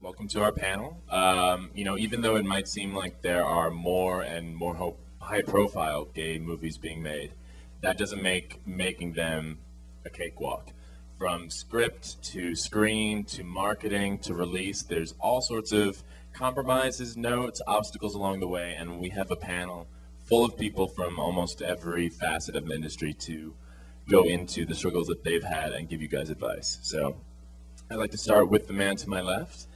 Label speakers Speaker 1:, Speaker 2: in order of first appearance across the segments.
Speaker 1: Welcome to our panel. Even though it might seem like there are more and more high-profile gay movies being made, that doesn't make making them a cakewalk. From script to screen to marketing to release, there's all sorts of compromises, notes, obstacles along the way, and we have a panel full of people from almost every facet of the industry to go into the struggles that they've had and give you guys advice. So I'd like to start with the man to my left.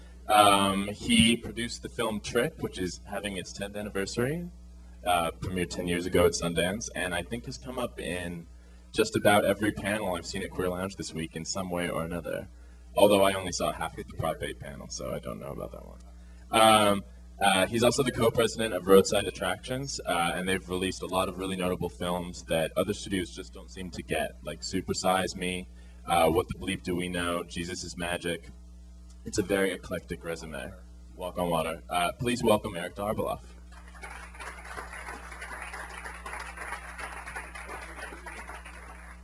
Speaker 1: He produced the film Trip, which is having its 10th anniversary, premiered 10 years ago at Sundance, and I think has come up in just about every panel I've seen at Queer Lounge this week in some way or another. Although I only saw half of the Prop 8 panel, so I don't know about that one. He's also the co-president of Roadside Attractions, and they've released a lot of really notable films that other studios just don't seem to get, like Super Size Me, What the Bleep Do We Know, Jesus is Magic. It's a very eclectic resume. Walk on water. Please welcome Eric Darbeloff.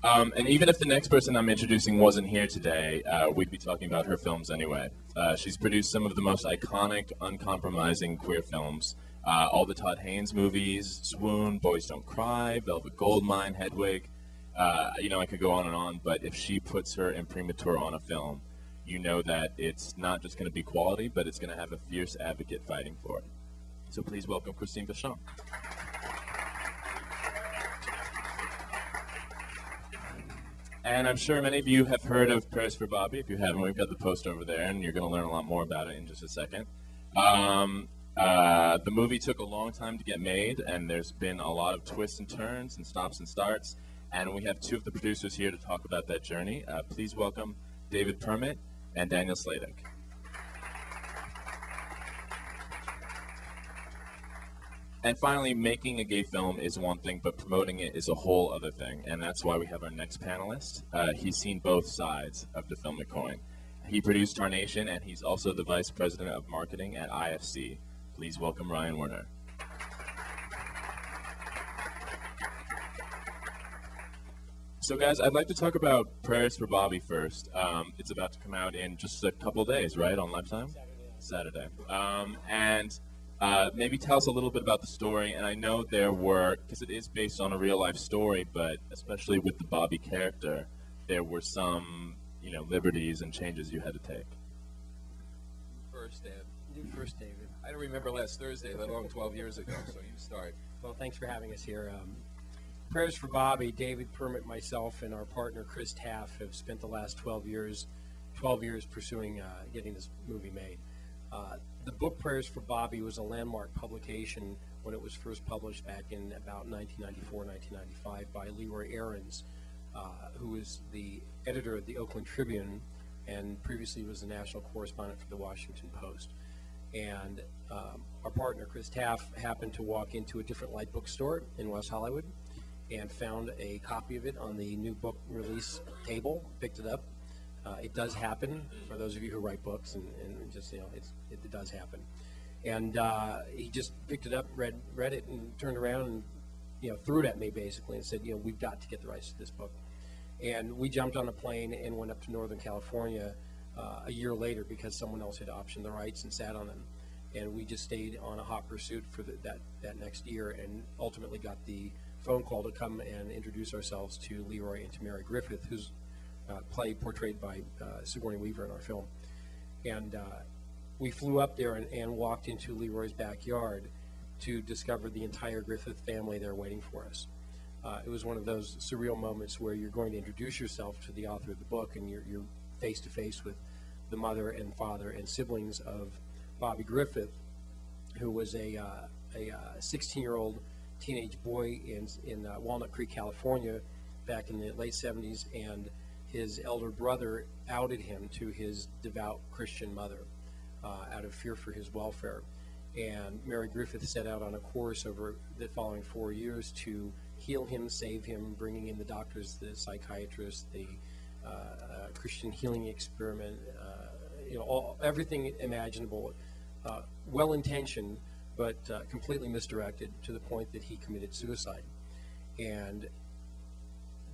Speaker 1: And even if the next person I'm introducing wasn't here today, we'd be talking about her films anyway. She's produced some of the most iconic, uncompromising queer films. All the Todd Haynes movies, Swoon, Boys Don't Cry, Velvet Goldmine, Hedwig. I could go on, but if she puts her imprimatur on a film, you know that it's not just going to be quality, but it's going to have a fierce advocate fighting for it. So please welcome Christine Vachon. And I'm sure many of you have heard of Prayers for Bobby. If you haven't, we've got the post over there, and you're going to learn a lot more about it in just a second. The movie took a long time to get made, and there's been a lot of twists and turns and stops and starts. And we have two of the producers here to talk about that journey. Please welcome David Permit and Daniel Sladek. And finally, making a gay film is one thing, but promoting it is a whole other thing. And that's why we have our next panelist. He's seen both sides of the filmic coin. He produced Tarnation, and he's also the vice president of marketing at IFC. Please welcome Ryan Werner. So guys, I'd like to talk about Prayers for Bobby first. It's about to come out in just a couple days, right, on Lifetime? Saturday. Maybe tell us a little bit about the story. And I know there were, because it is based on a real life story, but especially with the Bobby character, there were some, liberties and changes you had to take.
Speaker 2: You first, David. I don't remember last Thursday, let alone 12 years ago, so you start.
Speaker 3: Well, thanks for having us here. Prayers for Bobby, David Permit, myself, and our partner Chris Taff have spent the last 12 years pursuing getting this movie made. The book Prayers for Bobby was a landmark publication when it was first published back in about 1994, 1995 by Leroy Ahrens, who was the editor of the Oakland Tribune and previously was the national correspondent for the Washington Post. And our partner Chris Taff happened to walk into a different light bookstore in West Hollywood and found a copy of it on the new book release table, picked it up. It does happen, for those of you who write books, and just, it does happen. And he just picked it up, read it, and turned around and, threw it at me, basically, and said, we've got to get the rights to this book. And we jumped on a plane and went up to Northern California a year later because someone else had optioned the rights and sat on them. And we just stayed on a hot pursuit for that next year and ultimately got the phone call to come and introduce ourselves to Leroy and to Mary Griffith, who's portrayed by Sigourney Weaver in our film. And we flew up there and walked into Leroy's backyard to discover the entire Griffith family there waiting for us. It was one of those surreal moments where you're going to introduce yourself to the author of the book, and you're face to face with the mother and father and siblings of Bobby Griffith, who was a 16-year-old teenage boy in Walnut Creek, California, back in the late 70s, and his elder brother outed him to his devout Christian mother out of fear for his welfare. And Mary Griffith set out on a course over the following 4 years to heal him, save him, bringing in the doctors, the psychiatrists, the Christian healing experiment, everything imaginable, well-intentioned, but completely misdirected to the point that he committed suicide. And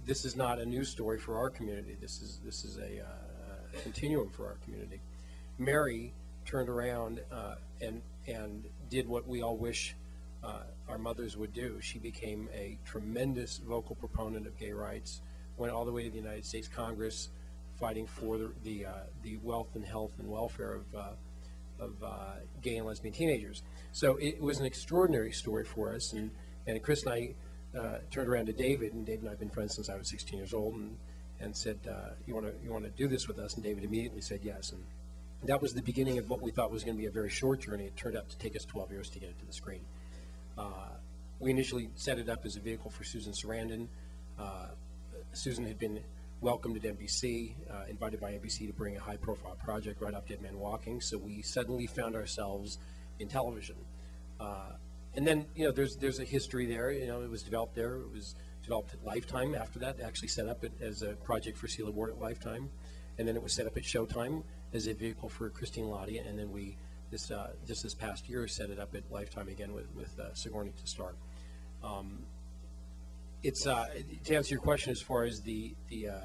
Speaker 3: this is not a news story for our community. This is a continuum for our community. Mary turned around and did what we all wish our mothers would do. She became a tremendous vocal proponent of gay rights, went all the way to the United States Congress, fighting for the wealth and health and welfare of gay and lesbian teenagers. So it was an extraordinary story for us, and Chris and I turned around to David, and David and I have been friends since I was 16 years old, and said, you want to do this with us? And David immediately said yes. And that was the beginning of what we thought was going to be a very short journey. It turned out to take us 12 years to get it to the screen. We initially set it up as a vehicle for Susan Sarandon. Susan had been welcomed at NBC, invited by NBC to bring a high-profile project right up Dead Man Walking, so we suddenly found ourselves in television. And then, there's a history there. It was developed there. It was developed at Lifetime after that. They actually set up it as a project for Celia Ward at Lifetime. And then it was set up at Showtime as a vehicle for Christine Lahti. And then we, just this past year, set it up at Lifetime again with Sigourney to start. To answer your question as far as the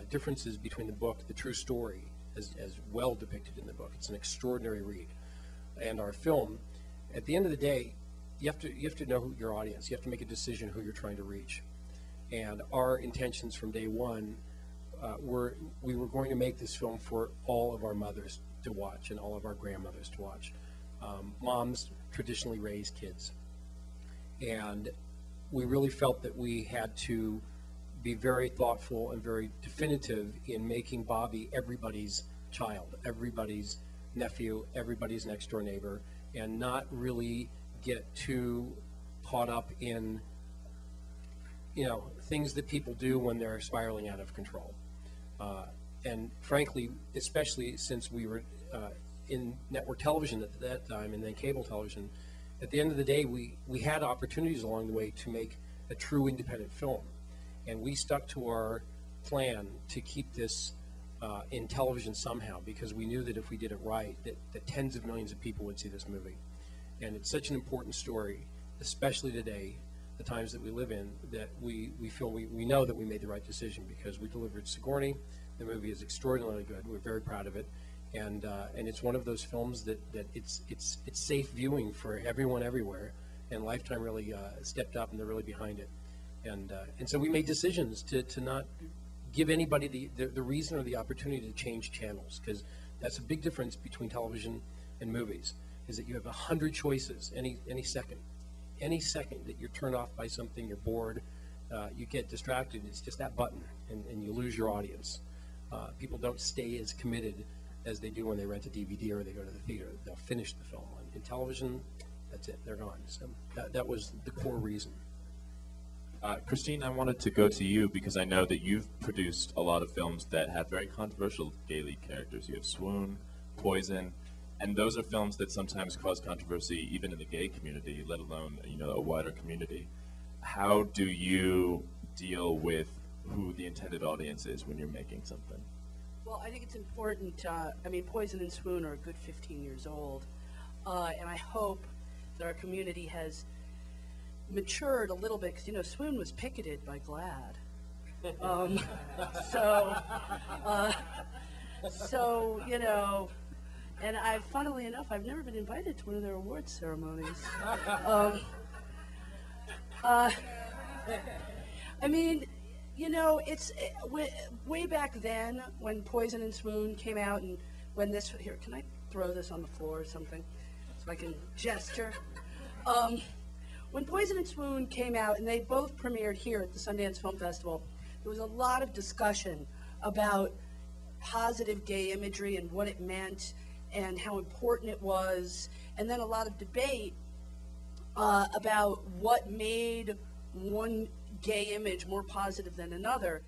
Speaker 3: differences between the book, the true story, as well depicted in the book, it's an extraordinary read, and our film, at the end of the day, you have to know your audience. You have to make a decision who you're trying to reach. And our intentions from day one we were going to make this film for all of our mothers to watch and all of our grandmothers to watch. Moms traditionally raise kids, and we really felt that we had to be very thoughtful and very definitive in making Bobby everybody's child, everybody's nephew, everybody's next door neighbor, and not really get too caught up in things that people do when they're spiraling out of control. And frankly, especially since we were in network television at that time and then cable television, at the end of the day, we had opportunities along the way to make a true independent film. And we stuck to our plan to keep this in television somehow, because we knew that if we did it right, that tens of millions of people would see this movie. And it's such an important story, especially today, the times that we live in, that we feel we know that we made the right decision, because we delivered Sigourney. The movie is extraordinarily good. We're very proud of it. And it's one of those films that it's safe viewing for everyone everywhere, and Lifetime really stepped up, and they're really behind it. And so we made decisions to not give anybody the reason or the opportunity to change channels, because that's a big difference between television and movies, is that you have 100 choices any second. Any second that you're turned off by something, you're bored, you get distracted, it's just that button, and you lose your audience. People don't stay as committed as they do when they rent a DVD or they go to the theater. They'll finish the film. In television, that's it, they're gone. So that was the core reason.
Speaker 1: Christine, I wanted to go to you because I know that you've produced a lot of films that have very controversial gay lead characters. You have Swoon, Poison, and those are films that sometimes cause controversy even in the gay community, let alone a wider community. How do you deal with who the intended audience is when you're making something?
Speaker 4: Well, I think it's important. Poison and Swoon are a good 15 years old, and I hope that our community has matured a little bit, because Swoon was picketed by GLAAD. And funnily enough, I've never been invited to one of their awards ceremonies. It's way back then when Poison and Swoon came out, and when this, here, can I throw this on the floor or something so I can gesture? When Poison and Swoon came out, and they both premiered here at the Sundance Film Festival, there was a lot of discussion about positive gay imagery and what it meant and how important it was, and then a lot of debate about what made one gay image more positive than another.